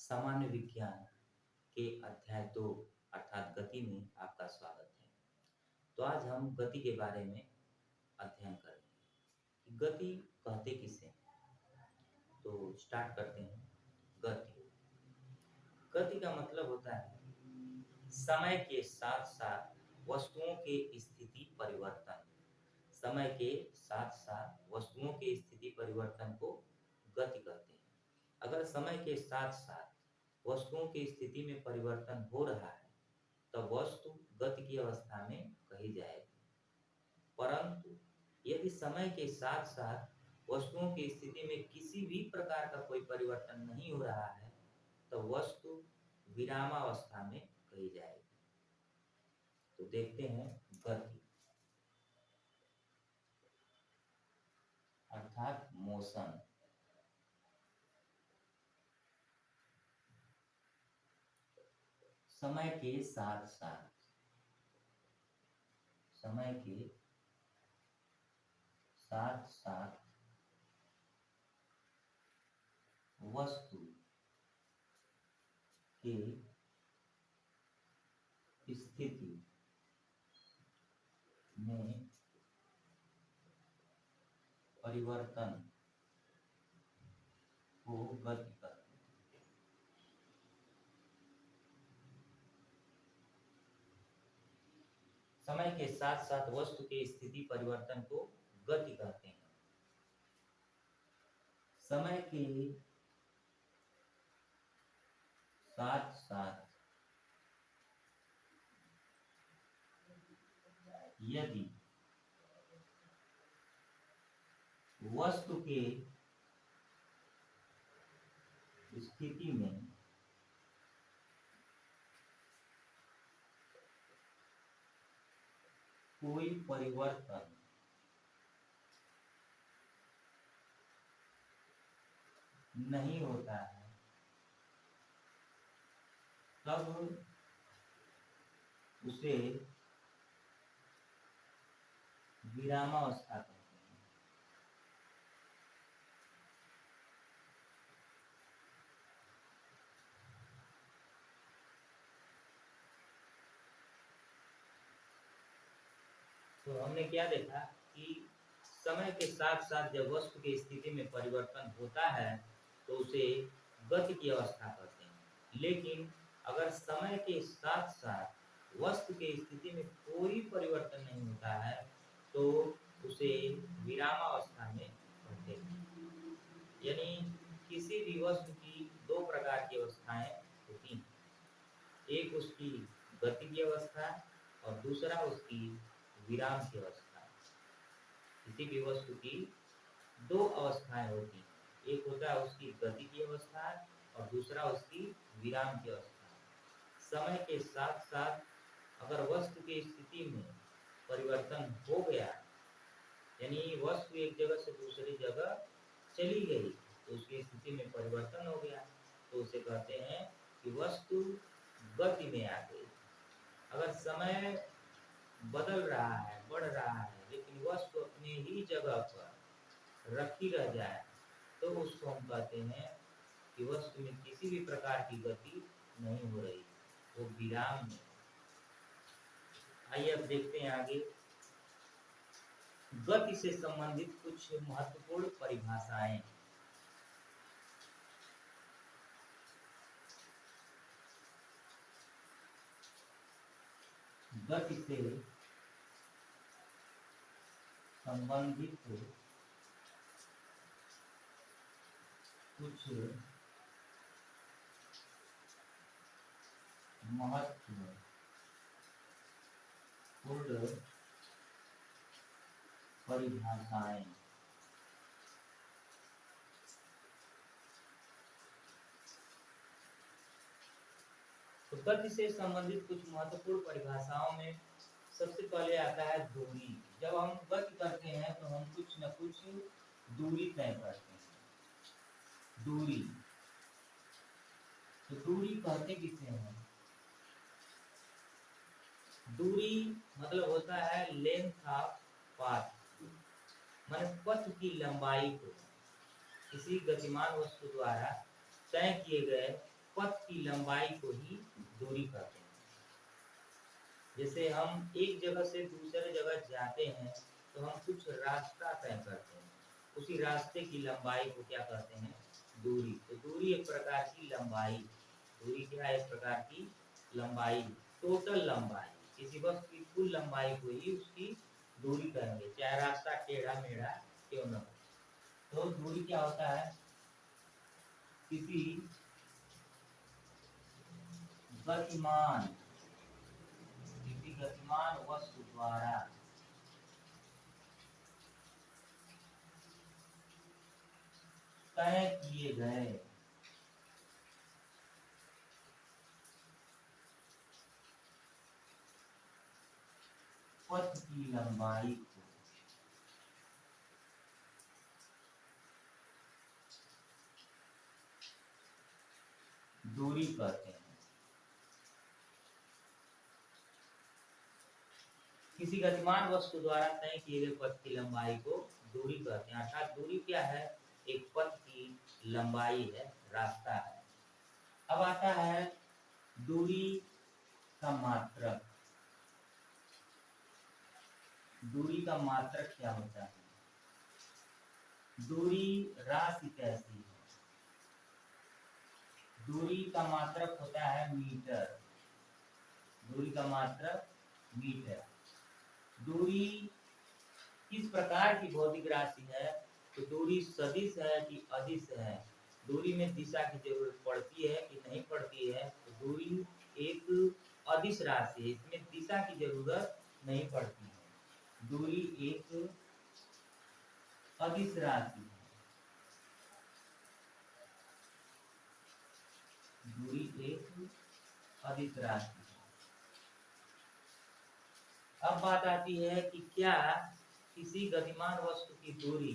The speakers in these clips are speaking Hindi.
सामान्य विज्ञान के अध्याय 2 अर्थात गति में आपका स्वागत है। तो आज हम गति के बारे में अध्ययन करेंगे कि गति कहते किसे हैं। तो स्टार्ट करते हैं। गति गति का मतलब होता है समय के साथ साथ वस्तुओं के स्थिति परिवर्तन। समय के साथ साथ वस्तुओं के स्थिति परिवर्तन को गति कहते हैं। अगर समय के साथ साथ वस्तुओं की स्थिति में परिवर्तन हो रहा है तब वस्तु गति की अवस्था में कही जाएगी। परंतु यदि समय के साथ साथ वस्तुओं की स्थिति में किसी भी प्रकार का कोई परिवर्तन नहीं हो रहा है तो वस्तु विरामावस्था में कही जाएगी। तो देखते हैं गति अर्थात मोशन। समय के साथ साथ समय के साथ साथ वस्तु के स्थिति में परिवर्तन को गति कहते हैं। समय के साथ साथ वस्तु के स्थिति परिवर्तन को गति कहते हैं। समय के साथ साथ यदि वस्तु के स्थिति में कोई परिवर्तन नहीं होता है तब उसे विरामावस्था कहते हैं। तो हमने क्या देखा कि समय के साथ साथ जब वस्तु की स्थिति में परिवर्तन होता है तो उसे गति की अवस्था कहते हैं। लेकिन अगर समय के साथ साथ वस्तु की स्थिति में कोई परिवर्तन नहीं होता है तो उसे विरामावस्था में कहते हैं। यानी किसी भी वस्तु की दो प्रकार की अवस्थाएं होती हैं, एक उसकी गति की अवस्था और दूसरा उसकी विराम की अवस्था। किसी भी वस्तु की दो अवस्थाएं होती हैं, एक होता है उसकी गति की अवस्था और दूसरा उसकी विराम की अवस्था। समय के साथ साथ अगर वस्तु की स्थिति में परिवर्तन हो गया, यानी वस्तु एक जगह से दूसरी जगह चली गई तो उसकी स्थिति में परिवर्तन हो गया, तो उसे कहते हैं कि वस्तु गति में आ गई। अगर समय बदल रहा है, बढ़ रहा है, लेकिन वस्तु अपने ही जगह पर रखी रह जाए तो उसको हम कहते हैं कि वस्तु में किसी भी प्रकार की गति नहीं हो रही, वो विराम में। आइए अब देखते हैं आगे गति से संबंधित कुछ महत्वपूर्ण परिभाषाएं। गति से संबंधित कुछ महत्वपूर्ण परिभाषाएं। तो गति से संबंधित कुछ महत्वपूर्ण परिभाषाओं में सबसे पहले आता है दूरी। जब हम गति करते हैं तो हम कुछ न कुछ दूरी तय करते हैं। दूरी, तो दूरी कहते किसे हैं? दूरी मतलब होता है लेंथ ऑफ पाथ, माने पथ की लंबाई को किसी गतिमान वस्तु द्वारा तय किए गए पथ की लंबाई को ही दूरी कहते हैं। जैसे हम एक जगह से दूसरे जगह जाते हैं तो हम कुछ रास्ता तय करते हैं, उसी रास्ते की लंबाई को क्या कहते हैं? दूरी। तो दूरी एक प्रकार की लंबाई, दूरी क्या है? एक प्रकार की लंबाई, टोटल लंबाई, किसी वस्तु की कुल लंबाई को ही उसकी दूरी कहेंगे, चाहे रास्ता टेढ़ा मेढ़ा क्यों न हो। तो दूरी क्या होता है? किसी गतिमान वस्तु द्वारा तय किए गए पथ की लंबाई को दूरी कहते हैं। किसी गतिमान वस्तु द्वारा तय किए गए पथ की लंबाई को दूरी कहते हैं। अर्थात दूरी क्या है? एक पथ की लंबाई है, रास्ता है। अब आता है दूरी का मात्रक। दूरी का मात्रक क्या होता है? दूरी राशि कैसी है? दूरी का मात्रक होता है मीटर। दूरी का मात्रक मीटर। दूरी किस प्रकार की भौतिक राशि है? तो दूरी सदिश है कि अदिश है? दूरी में दिशा की जरूरत पड़ती है कि नहीं पड़ती है? तो दूरी एक अदिश राशि है, इसमें दिशा की जरूरत नहीं पड़ती है। दूरी एक अदिश राशि है। दूरी एक अदिश राशि है। अब बात आती है कि क्या किसी गतिमान वस्तु की दूरी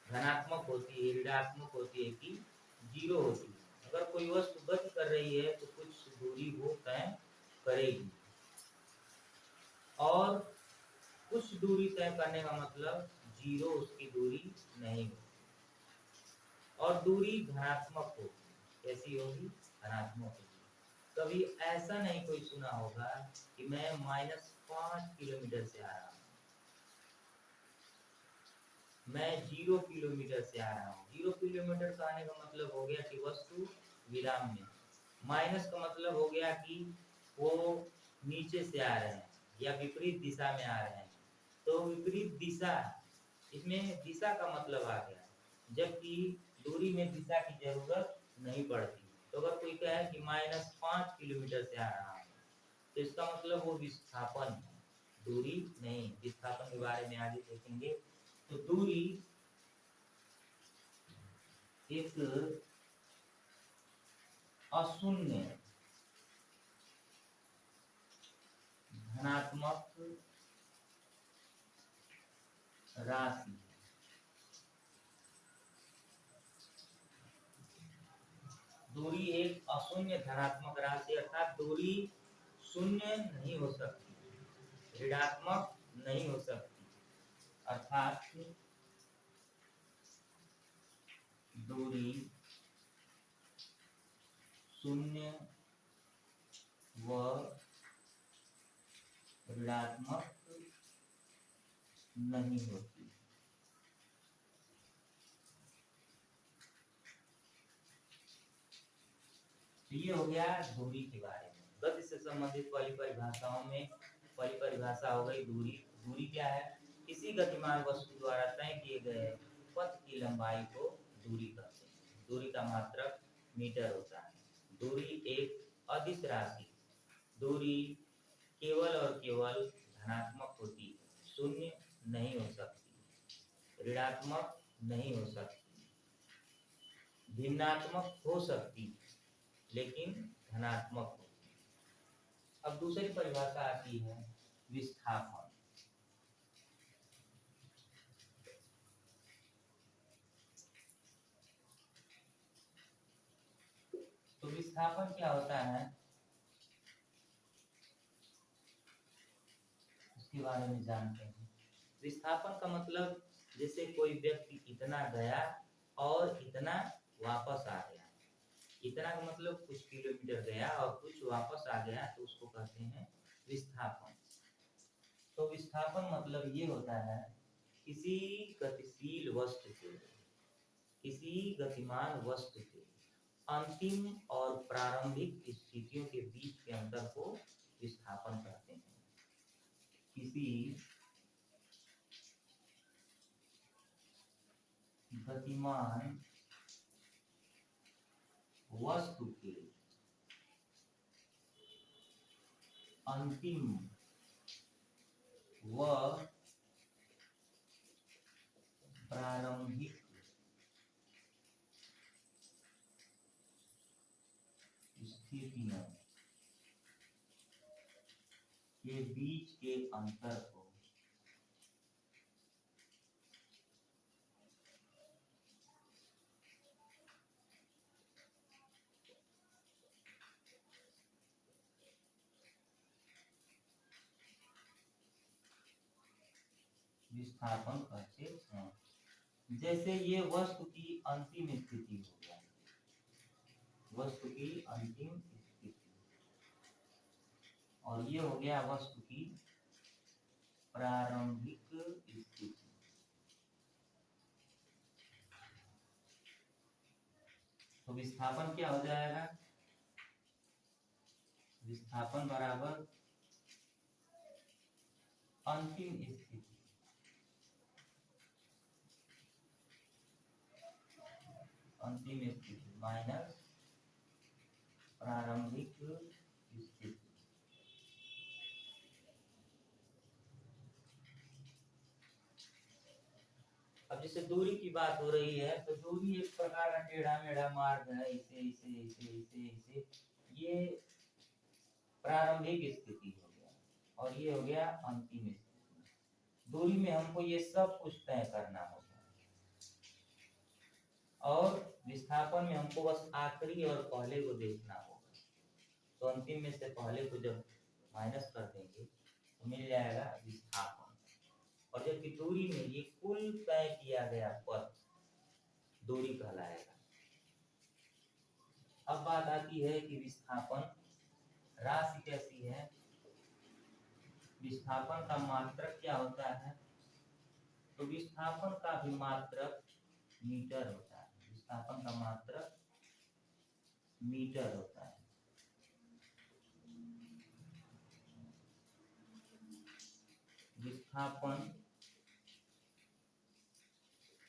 धनात्मक होती है, ऋणात्मक होती है कि जीरो होती है? अगर कोई वस्तु गति कर रही है तो कुछ दूरी वो तय करेगी, और कुछ दूरी तय करने का मतलब जीरो उसकी दूरी नहीं होगी। और दूरी धनात्मक होगी, कैसी होगी? धनात्मक होगी। कभी ऐसा नहीं कोई सुना होगा कि मैं -5 किलोमीटर से आ रहा हूँ, मैं 0 किलोमीटर से आ रहा हूँ। 0 किलोमीटर का आने का मतलब हो गया कि वस्तु विराम में, माइनस का मतलब हो गया कि वो नीचे से आ रहे हैं या विपरीत दिशा में आ रहे हैं। तो विपरीत दिशा, इसमें दिशा का मतलब आ गया, जबकि दूरी में दिशा की जरूरत नहीं पड़ती। तो अगर कोई कहे कि -5 किलोमीटर से आ रहा हूँ, तो इसका मतलब वो विस्थापन है, दूरी नहीं। विस्थापन के बारे में आगे देखेंगे। तो दूरी एक अशून्य धनात्मक राशि। दूरी एक अशून्य धनात्मक राशि, अर्थात दूरी शून्य नहीं हो सकती, ऋणात्मक नहीं हो सकती। अर्थात दूरी शून्य व ऋणात्मक नहीं होती। तो ये हो गया दूरी के बारे में। गति से संबंधित वाली परिभाषाओं में पहली परिभाषा हो गई दूरी। दूरी क्या है? किसी गतिमान वस्तु द्वारा तय किए गए पथ की लंबाई को दूरी कहते हैं। दूरी का मात्रक मीटर होता है। दूरी एक अदिश राशि। दूरी केवल और केवल धनात्मक होती है, शून्य नहीं हो सकती, ऋणात्मक नहीं हो सकती, भिन्नात्मक हो सकती लेकिन धनात्मक होती। अब दूसरी परिभाषा आती है विस्थापन। तो विस्थापन क्या होता है उसके बारे में जानते हैं। विस्थापन का मतलब जैसे कोई व्यक्ति इतना गया और इतना वापस आ गया, इतना का मतलब कुछ किलोमीटर गया और कुछ वापस आ गया तो उसको कहते हैं विस्थापन। तो विस्थापन मतलब ये होता है किसी गतिशील वस्तु के, किसी गतिमान वस्तु के अंतिम और प्रारंभिक स्थितियों के बीच के अंतर को विस्थापन कहते हैं। किसी गतिमान वस्तु के अंतिम व प्रारंभिक स्थितियों के बीच के अंतर को विस्थापन कहते हैं। जैसे ये वस्तु की अंतिम स्थिति हो गया, वस्तु की अंतिम स्थिति, और ये हो गया वस्तु की प्रारंभिक स्थिति। तो विस्थापन क्या हो जाएगा? विस्थापन बराबर अंतिम स्थिति, अंतिम स्थिति माइनस प्रारंभिक स्थिति। अब जैसे दूरी की बात हो रही है तो दूरी एक प्रकार का टेढ़ा मेढ़ा मार्ग है, इसे इसे इसे इसे इसे, ये प्रारंभिक स्थिति हो गया और ये हो गया अंतिम स्थिति। दूरी में हमको ये सब कुछ तय करना होगा और विस्थापन में हमको बस आखिरी और पहले को देखना होगा। तो अंतिम में से पहले को जब माइनस कर देंगे तो मिल जाएगा विस्थापन, और जबकि दूरी में ये कुल तय किया गया पथ दूरी कहलाएगा। अब बात आती है कि विस्थापन राशि कैसी है। विस्थापन का मात्रक क्या होता है? तो विस्थापन का भी मात्रक मीटर होता है। विस्थापन का मात्रक मीटर होता है। विस्थापन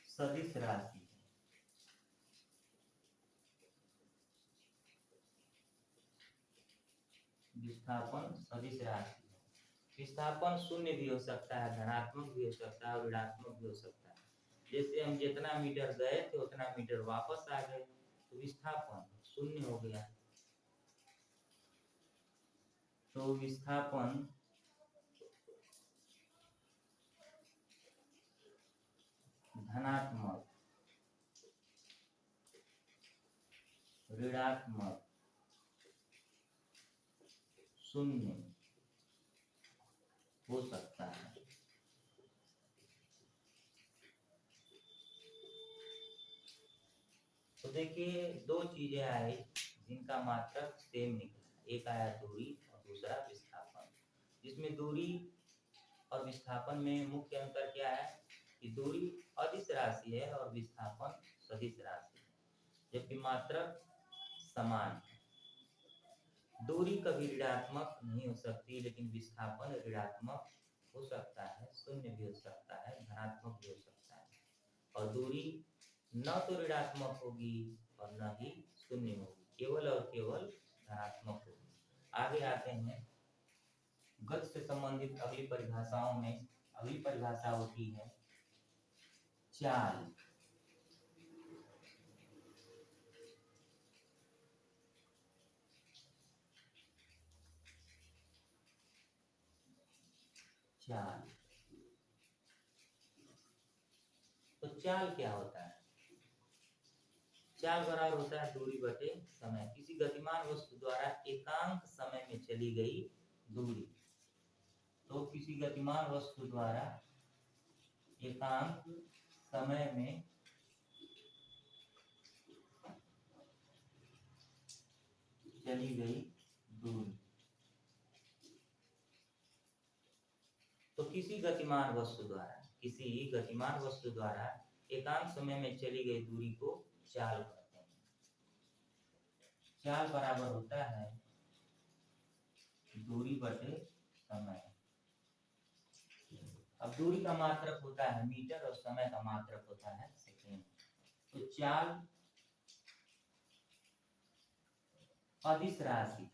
सदिश राशि है। विस्थापन सदिश राशि है। विस्थापन शून्य भी हो सकता है, धनात्मक भी हो सकता है और ऋणात्मक भी हो सकता है। जैसे हम जितना मीटर गए थे उतना मीटर वापस आ गए तो विस्थापन शून्य हो गया। तो विस्थापन धनात्मक, ऋणात्मक, शून्य हो सकता है। तो देखिए दो चीजें आई जिनका मात्रक सेम निकला, एक आया दूरी और दूसरा विस्थापन। जिसमें दूरी और विस्थापन में मुख्य अंतर क्या है कि दूरी अदिश राशि है और विस्थापन सदिश राशि है, जबकि मात्रक समान है। दूरी कभी ऋणात्मक नहीं हो सकती, लेकिन विस्थापन ऋणात्मक हो सकता है, शून्य भी हो सकता है, धनात्मक भी हो सकता है। और दूरी न तो ऋणात्मक होगी और न ही शून्य होगी, केवल और केवल धनात्मक होगी। आगे आते हैं गति से संबंधित अगली परिभाषाओं में। अगली परिभाषा होती है चाल। चाल, तो चाल क्या होता है? चाल बराबर होता है दूरी बटे समय। किसी गतिमान वस्तु द्वारा एकांक समय में चली गई दूरी। तो किसी गतिमान वस्तु द्वारा एकांक समय में चली गई दूरी। तो किसी गतिमान वस्तु द्वारा एकांक समय में चली गई दूरी को चाल कहते हैं। चाल बराबर होता है दूरी बटे समय। अब दूरी का मात्रक होता है मीटर और समय का मात्रक होता है सेकेंड। तो चाल अदिश राशि,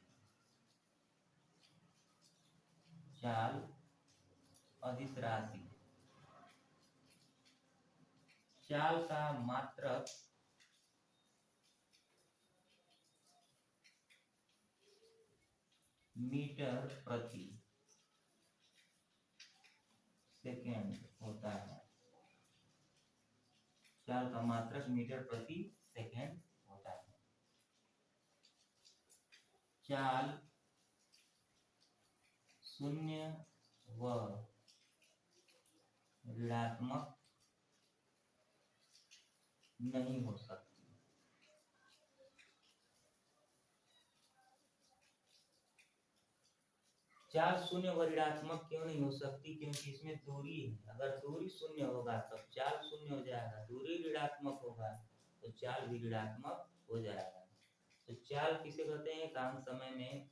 चाल अदिश राशि, चाल का मात्रक मीटर प्रति सेकेंड होता है। चाल का मात्रक मीटर प्रति सेकेंड होता है। चाल शून्य व ऋणात्मक नहीं हो सकती। चाल शून्य व ऋणात्मक क्यों नहीं हो सकती? क्योंकि इसमें दूरी है। अगर दूरी शून्य होगा तब चाल शून्य हो जाएगा, दूरी ऋणात्मक होगा तो चाल भी ऋणात्मक हो जाएगा। तो चाल किसे कहते हैं? एकांक समय में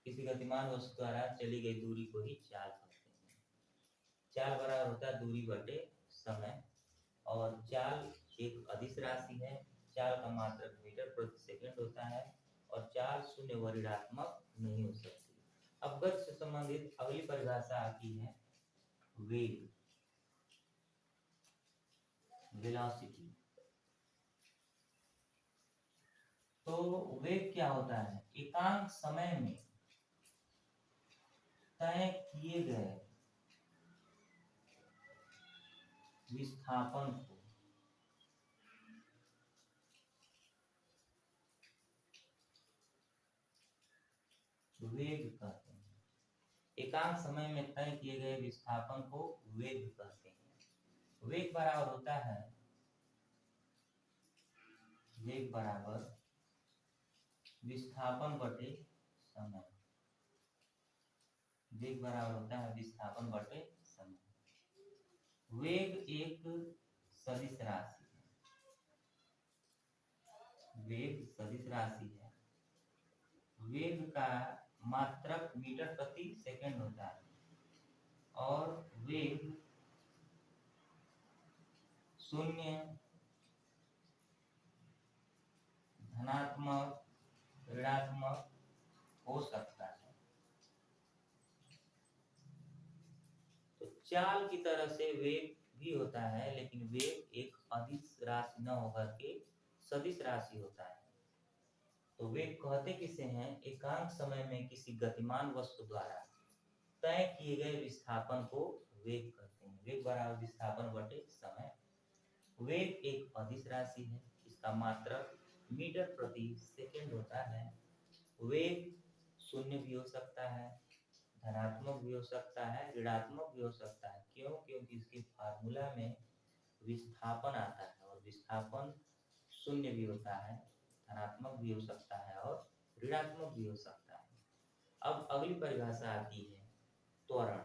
किसी गतिमान वस्तु द्वारा चली गई दूरी को ही चाल कहते हैं। चाल बराबर होता है दूरी बटे समय, और चाल एक अदिश राशि है। चाल का मात्रक मीटर प्रति सेकंड होता है और चाल शून्य व ऋणात्मक नहीं हो सकती। अब गति से संबंधित अगली परिभाषा आती है वेग, वेलोसिटी। तो वेग क्या होता है? एकांक समय में तय किए गए विस्थापन को वेग कहते हैं। एकांक समय में तय किए गए विस्थापन को वेग कहते हैं। वेग बराबर होता है, वेग बराबर विस्थापन बटे समय। वेग बराबर होता है विस्थापन बटे समय। वेग एक सदिश राशि है, वेग सदिश राशि है। वेग का मात्रक मीटर प्रति सेकंड होता है और वेग शून्य, धनात्मक, ऋणात्मक हो सकता है। तो चाल की तरह से वेग भी होता है, लेकिन वेग एक अदिश राशि न होकर के सदिश राशि होता है। तो वेग कहते किसे हैं? एकांक समय में किसी गतिमान वस्तु द्वारा तय किए गए विस्थापन को वेग कहते हैं। वेग बराबर विस्थापन बटे समय। वेग एक अदिश राशि है, इसका मात्रक मीटर प्रति सेकंड होता है। वेग शून्य भी हो सकता है, धनात्मक भी हो सकता है, ऋणात्मक भी हो सकता है। क्यों? क्योंकि इसके फार्मूला में विस्थापन आता है और विस्थापन शून्य भी होता है, धनात्मक भी हो सकता है और ऋणात्मक भी हो सकता है। अब अगली परिभाषा आती है त्वरण।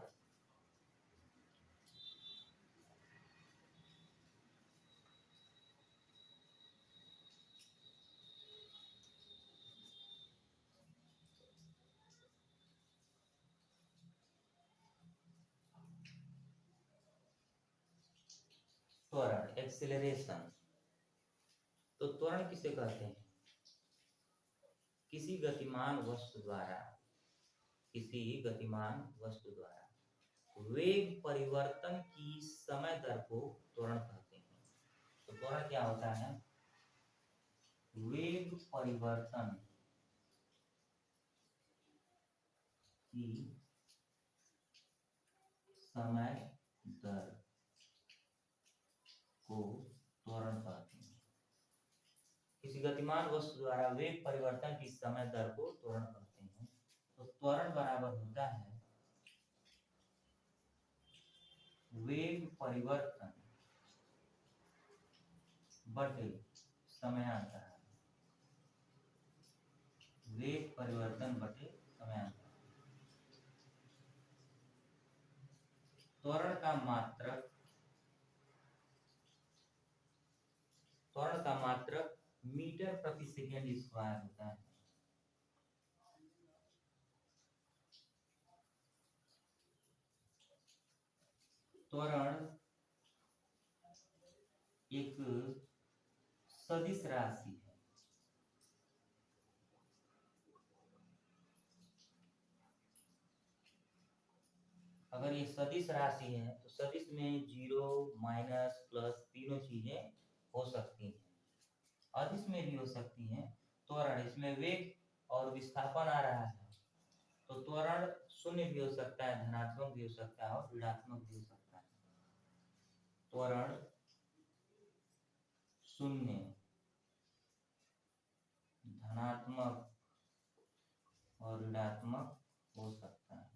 त्वरण, एक्सेलरेशन। तो त्वरण किसे कहते हैं? किसी गतिमान वस्तु द्वारा वेग परिवर्तन की समय दर को त्वरण कहते हैं। तो त्वरण क्या होता है? वेग परिवर्तन की समय दर को त्वरण कहते हैं। किसी गतिमान वस्तु द्वारा वेग परिवर्तन की समय दर को त्वरण कहते हैं। तो त्वरण बराबर होता है वेग परिवर्तन बटे समयांतराल। वेग परिवर्तन बटे समयांतराल। त्वरण का मात्रक मीटर प्रति सेकेंड स्क्वायर होता है। त्वरण एक सदिश राशि है। अगर ये सदिश राशि है तो सदिश में जीरो माइनस प्लस तीनों चीजें हो सकती हैं, अदिश में भी हो सकती हैं। त्वरण इसमें वेग और विस्थापन आ रहा है तो त्वरण शून्य भी हो सकता है, धनात्मक भी हो सकता है और ऋणात्मक भी हो सकता है। त्वरण शून्य, धनात्मक और ऋणात्मक हो सकता है।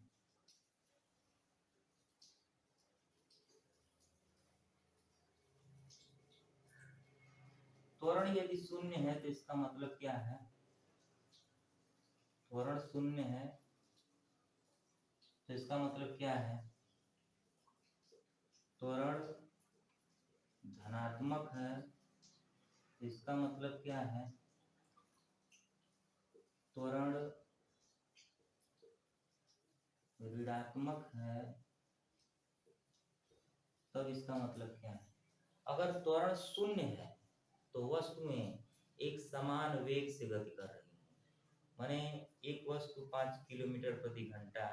त्वरण यदि शून्य है तो इसका मतलब क्या है? त्वरण शून्य है तो इसका मतलब क्या है? त्वरण धनात्मक है तो इसका मतलब क्या है? त्वरण ऋणात्मक है तब इसका मतलब क्या है? अगर त्वरण शून्य है तो वस्तुएं एक समान वेग से गति कर रही है, माने एक वस्तु 5 किलोमीटर प्रति घंटा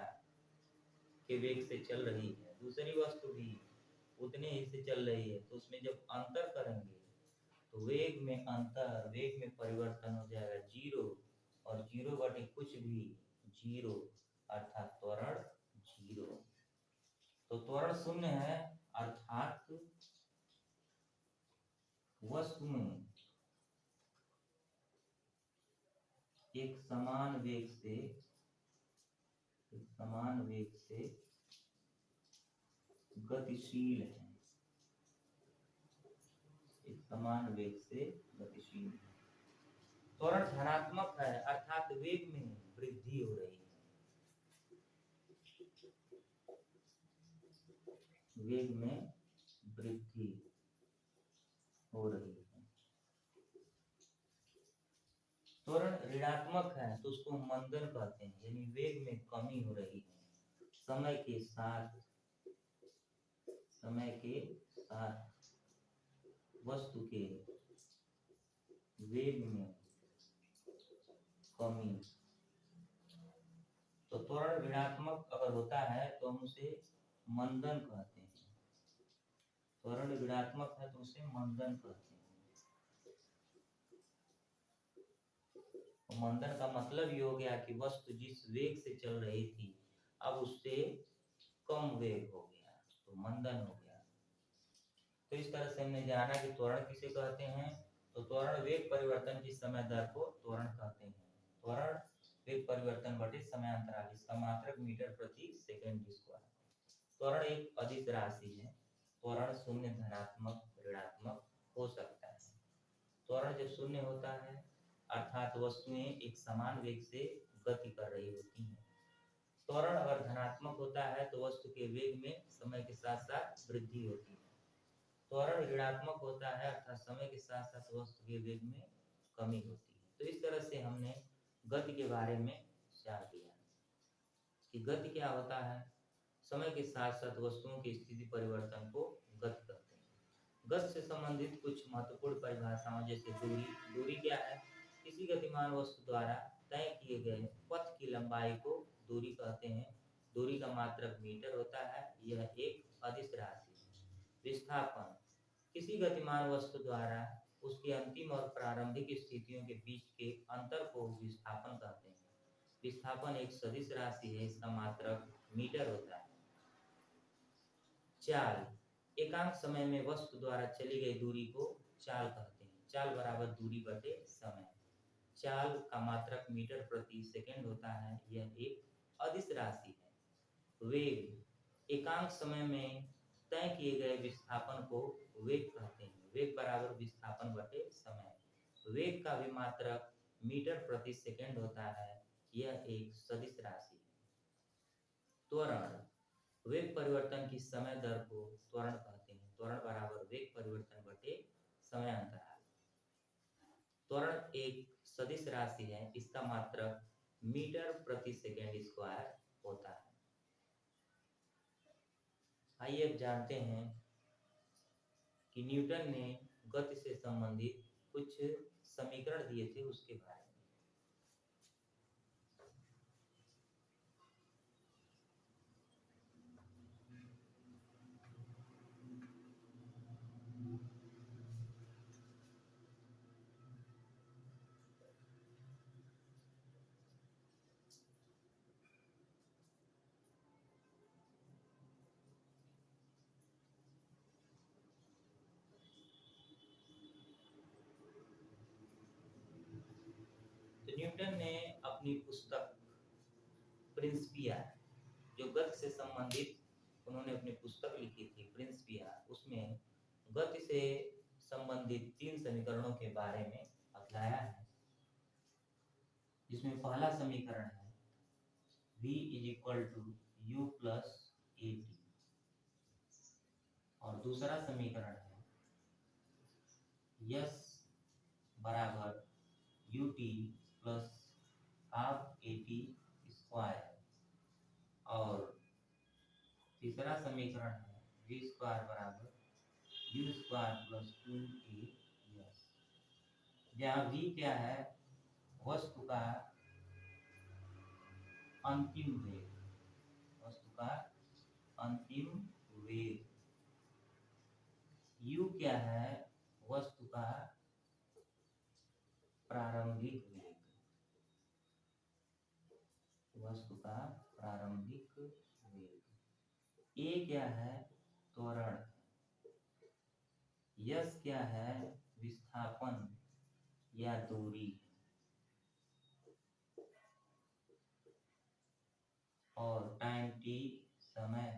के वेग से चल रही है, दूसरी वस्तु भी उतने ही से चल रही है, तो उसमें जब अंतर करेंगे तो वेग में अंतर, वेग में परिवर्तन हो जाएगा जीरो, और जीरो बटे कुछ भी जीरो, अर्थात त्वरण जीरो। तो त्वरण शून्य है अर्थात वस्तु में एक समान वेग से गतिशील है, एक समान वेग से गतिशील है। त्वरण धनात्मक है अर्थात वेग में वृद्धि हो रही है, वेग में वृद्धि हो रही है। त्वरण ऋणात्मक है तो उसको मंदन कहते हैं, यानी वेग में कमी हो रही है। समय के साथ वस्तु के वेग में कमी। तो त्वरण ऋणात्मक अगर होता है तो हम उसे मंदन कहते हैं। त्वरण ऋणात्मक है तो उसे मंदन कहते हैं। तो मंदन का मतलब ये हो गया कि वस्तु जिस वेग से चल रही थी अब उससे कम वेग हो गया, तो मंदन हो गया। तो इस तरह से हमने जाना कि त्वरण किसे कहते हैं। तो त्वरण वेग परिवर्तन की समय दर को त्वरण कहते हैं। त्वरण वेग परिवर्तन बटे समयांतराल, इसका मात्रक मीटर प्रति सेकंड स्क्वायर। त्वरण एक अदिश राशि है। त्वरण शून्य, धनात्मक, ऋणात्मक हो सकता है। त्वरण जब शून्य होता है अर्थात वस्तुएं एक समान वेग से गति कर रही होती हैं। त्वरण अगर धनात्मक होता है तो वस्तु के वेग में समय के साथ साथ वृद्धि होती है। त्वरण ऋणात्मक होता है अर्थात समय के साथ साथ वस्तु के वेग में कमी होती है। तो इस तरह से हमने गति के बारे में जान लिया कि गति क्या होता है। समय के साथ साथ वस्तुओं की स्थिति परिवर्तन को गति कहते हैं। गति से संबंधित कुछ महत्वपूर्ण परिभाषाओं जैसे दूरी क्या है? किसी गतिमान वस्तु द्वारा तय किए गए पथ की लंबाई को दूरी कहते हैं। दूरी का मात्रक मीटर होता है, यह एक अदिश राशि है। विस्थापन किसी गतिमान वस्तु द्वारा उसकी अंतिम और प्रारंभिक स्थितियों के बीच के अंतर को विस्थापन कहते हैं। विस्थापन एक सदिश राशि है, इसका मात्रक मीटर होता है। चाल एकांक समय में वस्तु द्वारा चली गई दूरी को चाल कहते हैं। चाल बराबर दूरी बटे समय। चाल का मात्रक मीटर प्रति सेकंड होता है, यह एक अदिश राशि है। वेग एकांक समय में तय किए गए विस्थापन को वेग कहते हैं। वेग बराबर विस्थापन बटे समय। वेग का भी मात्रक मीटर प्रति सेकंड होता है, यह एक सदिश राशि है। त्वरण, वेग परिवर्तन की समय दर को त्वरण कहते हैं। त्वरण बराबर वेग परिवर्तन बटे समय अंतराल। त्वरण एक सदिश राशि है, इसका मात्रक मीटर प्रति सेकंड स्क्वायर होता है। आइए अब जानते हैं कि न्यूटन ने गति से संबंधित कुछ समीकरण दिए थे उसके बारे में। तो न्यूटन ने अपनी पुस्तक प्रिंसिपिया, जो गति से संबंधित उन्होंने अपनी पुस्तक लिखी थी प्रिंसिपिया, उसमें गति से संबंधित 3 समीकरणों के बारे में बतलाया है। जिसमें पहला समीकरण है v = u + at, और दूसरा समीकरण है s बराबर ut + ½ at², और तीसरा समीकरण है v² बराबर u² + 2as, जहाँ v क्या है, वस्तु का अंतिम वेग, वस्तु का अंतिम वेग। u क्या है, वस्तु का प्रारंभिक वेग, वस्तु का प्रारंभिक वेग। a क्या है, त्वरण। s क्या है, विस्थापन या दूरी, और टाइम t समय।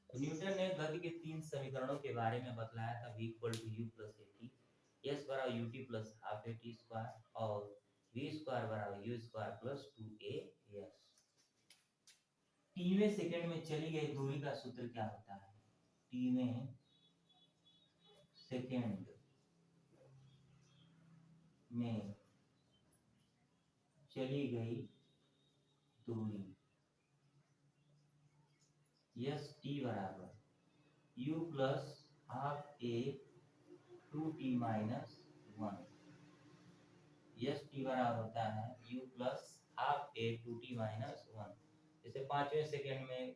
तो न्यूटन ने गति के 3 समीकरणों के बारे में बतलाया था, v = u + at, s बराबर ut + ½ at² और v² बराबर u² + 2as। टीवें सेकंड में चली गई दूरी का सूत्र क्या होता है? टीवें सेकंड में चली गई दूरी, यस टी बराबर u + ½ a 2t-1। Yes T बराबर होता है u + ½ a 2t-1। जैसे 5वें सेकंड में,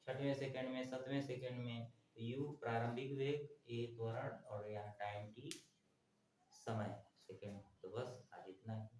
6वें सेकंड में, 7वें सेकंड में, u प्रारंभिक वेग, a त्वरण, और यहाँ टाइम t समय सेकंड। तो बस आज इतना ही।